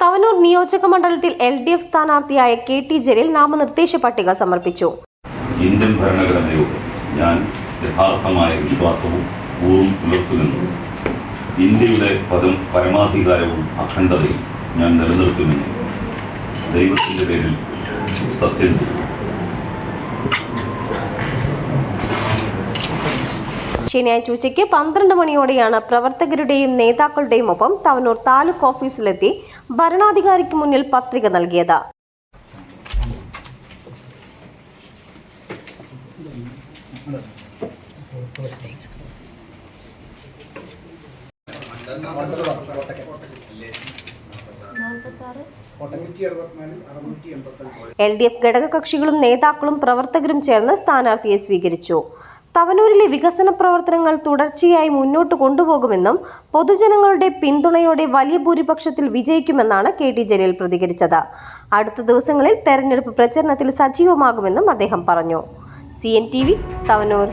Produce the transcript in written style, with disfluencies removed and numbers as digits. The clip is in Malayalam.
തവനൂർ നിയോജക മണ്ഡലത്തിൽ LDF സ്ഥാനാർത്ഥിയായ KT ജലീൽ നാമനിർദ്ദേശ പട്ടിക സമർപ്പിച്ചു. ഇന്ത്യൻ ഭരണഘടനയോട് ഞാൻ യഥാർത്ഥമായ വിശ്വാസവും പൂർവ്വം പുലർത്തുമെന്നും ഇന്ത്യയുടെ പരമാധികാരവും അഖണ്ഡതയും ഞാൻ നിലനിർത്തുമെന്നും ദൈവത്തിന്റെ പേരിൽ സത്യം ചെയ്തു. ശനിയാഴ്ച ഉച്ചയ്ക്ക് 12 മണിയോടെയാണ് പ്രവർത്തകരുടെയും നേതാക്കളുടെയും ഒപ്പം തവനൂർ താലൂക്ക് ഓഫീസിലെത്തി ഭരണാധികാരിക്ക് മുന്നിൽ പത്രിക നൽകിയത്. LDF ഘടകകക്ഷികളും നേതാക്കളും പ്രവർത്തകരും ചേർന്ന് സ്ഥാനാർത്ഥിയെ സ്വീകരിച്ചു. തവനൂരിലെ വികസന പ്രവർത്തനങ്ങൾ തുടർച്ചയായി മുന്നോട്ട് കൊണ്ടുപോകുമെന്നും പൊതുജനങ്ങളുടെ പിന്തുണയോടെ വലിയ ഭൂരിപക്ഷത്തിൽ വിജയിക്കുമെന്നാണ് KT ജലീൽ പ്രതികരിച്ചത്. അടുത്ത ദിവസങ്ങളിൽ തെരഞ്ഞെടുപ്പ് പ്രചരണത്തിൽ സജീവമാകുമെന്നും അദ്ദേഹം പറഞ്ഞു. CNTV തവനൂർ.